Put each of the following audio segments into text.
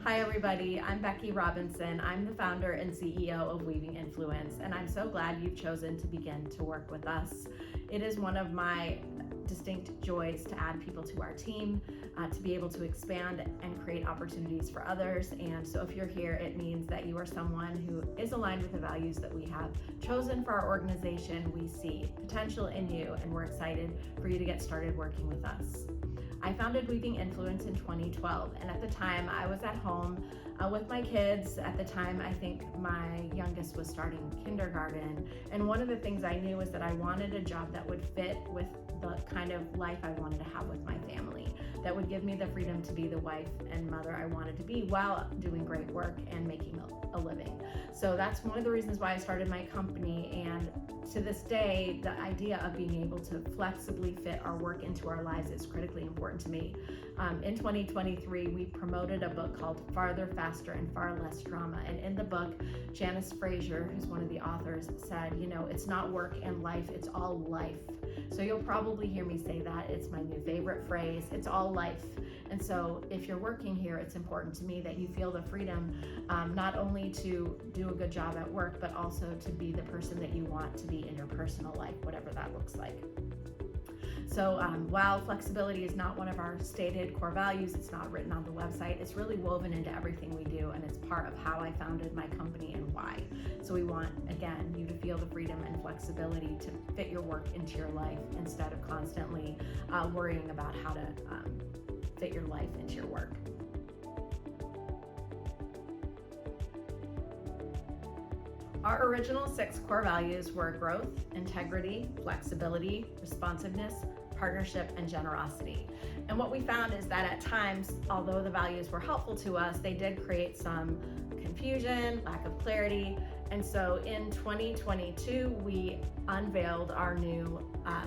Hi everybody, I'm Becky Robinson. I'm the founder and CEO of Weaving Influence, and I'm so glad you've chosen to begin to work with us. It is one of my distinct joys to add people to our team, to be able to expand and create opportunities for others. And so if you're here, it means that you are someone who is aligned with the values that we have chosen for our organization. We see potential in you, and we're excited for you to get started working with us. I founded Weaving Influence in 2012, and at the time I was at home with my kids. At the time, I think my youngest was starting kindergarten, and one of the things I knew was that I wanted a job that would fit with the kind of life I wanted to have with my family, that would give me the freedom to be the wife and mother I wanted to be while doing great work and making a living. So that's one of the reasons why I started my company, and to this day, the idea of being able to flexibly fit our work into our lives is critically important to me. In 2023, we promoted a book called Farther, Faster, and Far Less Drama. And in the book, Janice Frazier, who's one of the authors, said, it's not work and life, it's all life. So you'll probably hear me say that. It's my new favorite phrase. It's all life. And so if you're working here, it's important to me that you feel the freedom not only to do a good job at work, but also to be the person that you want to be in your personal life, whatever that looks like. So while flexibility is not one of our stated core values, it's not written on the website, it's really woven into everything we do, and it's part of how I founded my company and why. So we want, again, you to feel the freedom and flexibility to fit your work into your life instead of constantly worrying about how to fit your life into your work. Our original 6 core values were growth, integrity, flexibility, responsiveness, partnership, and generosity. And what we found is that at times, although the values were helpful to us, they did create some confusion, lack of clarity. And so in 2022, we unveiled our new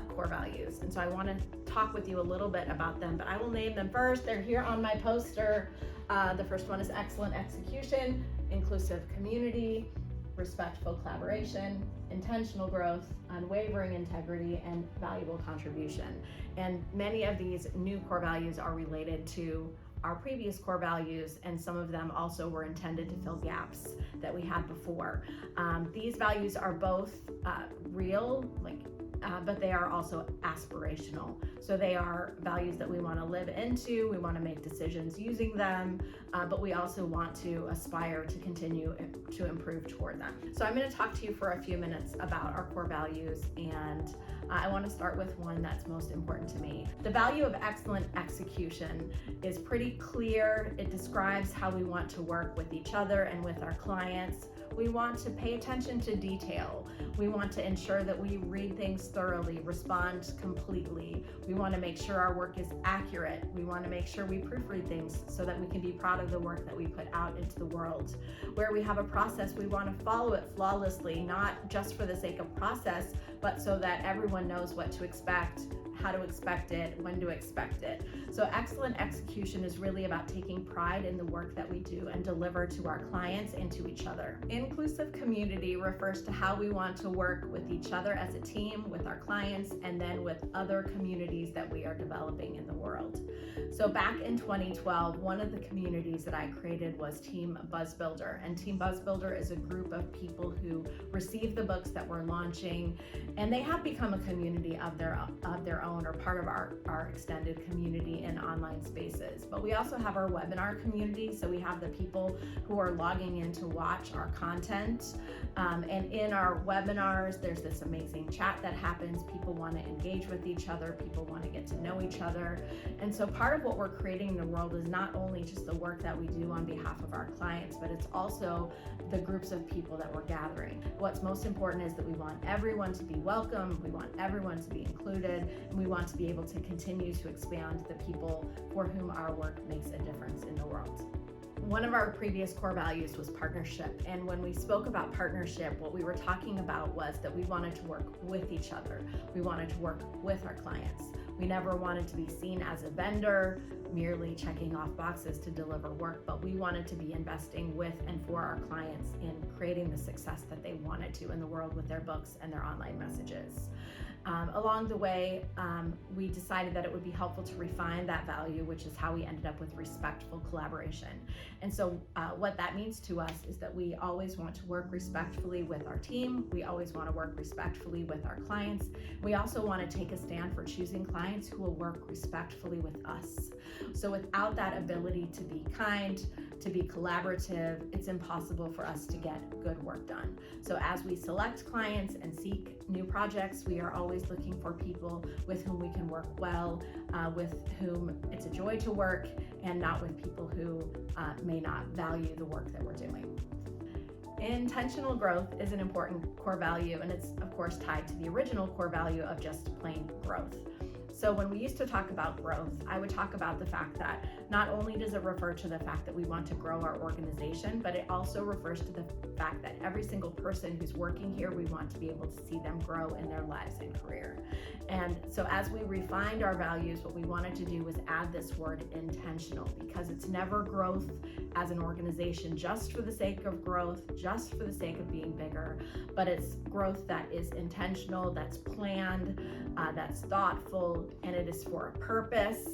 core values. And so I want to talk with you a little bit about them, but I will name them first. They're here on my poster. The first one is excellent execution, inclusive community, respectful collaboration, intentional growth, unwavering integrity, and valuable contribution. And many of these new core values are related to our previous core values, and some of them also were intended to fill gaps that we had before. These values are both real, but they are also aspirational. So they are values that we want to live into, we want to make decisions using them, but we also want to aspire to continue to improve toward them. So I'm going to talk to you for a few minutes about our core values, and I want to start with one that's most important to me. The value of excellent execution is pretty clear. It describes how we want to work with each other and with our clients. We want to pay attention to detail. We want to ensure that we read things thoroughly, respond completely. We want to make sure our work is accurate. We want to make sure we proofread things so that we can be proud of the work that we put out into the world. Where we have a process, we want to follow it flawlessly, not just for the sake of process, but so that everyone knows what to expect, how to expect it, when to expect it. So excellent execution is really about taking pride in the work that we do and deliver to our clients and to each other. Inclusive community refers to how we want to work with each other as a team, with our clients, and then with other communities that we are developing in the world. So back in 2012, one of the communities that I created was Team BuzzBuilder. And Team BuzzBuilder is a group of people who receive the books that we're launching, and they have become a community of their own, or part of our extended community in online spaces. But we also have our webinar community, so we have the people who are logging in to watch our content. And in our webinars, there's this amazing chat that happens. People want to engage with each other, people want to get to know each other. And so part of what we're creating in the world is not only just the work that we do on behalf of our clients, but it's also the groups of people that we're gathering. What's most important is that we want everyone to be welcome, we want everyone to be included, and we want to be able to continue to expand the people for whom our work makes a difference in the world. One of our previous core values was partnership. And when we spoke about partnership, what we were talking about was that we wanted to work with each other. We wanted to work with our clients. We never wanted to be seen as a vendor, merely checking off boxes to deliver work, but we wanted to be investing with and for our clients in creating the success that they wanted to in the world with their books and their online messages. Along the way, we decided that it would be helpful to refine that value, which is how we ended up with respectful collaboration. And so what that means to us is that we always want to work respectfully with our team. We always want to work respectfully with our clients. We also want to take a stand for choosing clients who will work respectfully with us. So without that ability to be kind, to be collaborative, it's impossible for us to get good work done. So as we select clients and seek new projects, we are always looking for people with whom we can work well, with whom it's a joy to work, and not with people who may not value the work that we're doing. Intentional growth is an important core value, and it's of course tied to the original core value of just plain growth. So when we used to talk about growth, I would talk about the fact that not only does it refer to the fact that we want to grow our organization, but it also refers to the fact that every single person who's working here, we want to be able to see them grow in their lives and career. And so as we refined our values, what we wanted to do was add this word intentional, because it's never growth as an organization just for the sake of growth, just for the sake of being bigger, but it's growth that is intentional, that's planned, that's thoughtful, and it is for a purpose.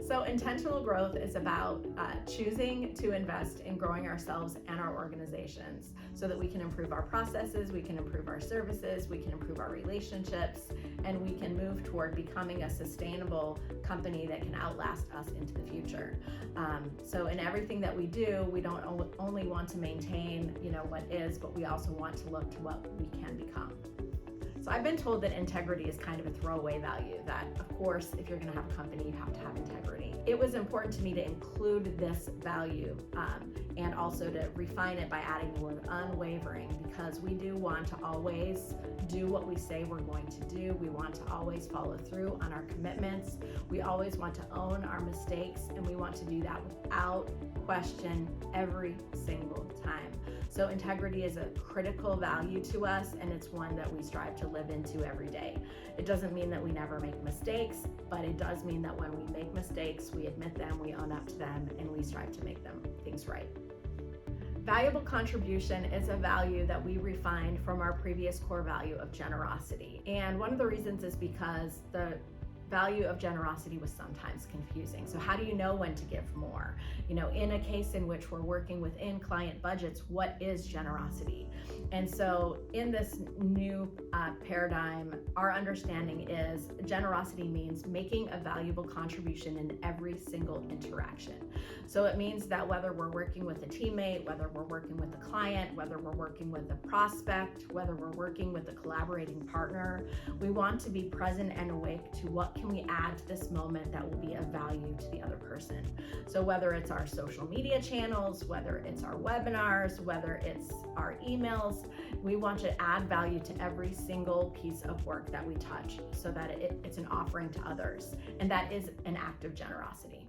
So intentional growth is about choosing to invest in growing ourselves and our organizations so that we can improve our processes, we can improve our services, we can improve our relationships, and we can move toward becoming a sustainable company that can outlast us into the future. So in everything that we do, we don't only want to maintain, what is, but we also want to look to what we can become. So I've been told that integrity is kind of a throwaway value, that of course, if you're going to have a company, you have to have integrity. It was important to me to include this value and also to refine it by adding the word unwavering, because we do want to always do what we say we're going to do. We want to always follow through on our commitments. We always want to own our mistakes, and we want to do that without question every single time. So integrity is a critical value to us, and it's one that we strive to live into every day. It doesn't mean that we never make mistakes, but it does mean that when we make mistakes, we admit them, we own up to them, and we strive to make things right. Valuable contribution is a value that we refined from our previous core value of generosity. And one of the reasons is because the value of generosity was sometimes confusing. So how do you know when to give more? In a case in which we're working within client budgets, what is generosity? And so in this new paradigm, our understanding is generosity means making a valuable contribution in every single interaction. So it means that whether we're working with a teammate, whether we're working with a client, whether we're working with a prospect, whether we're working with a collaborating partner, we want to be present and awake to what can we add to this moment that will be of value to the other person. So whether it's our social media channels, whether it's our webinars, whether it's our emails, we want to add value to every single piece of work that we touch so that it's an offering to others. And that is an act of generosity.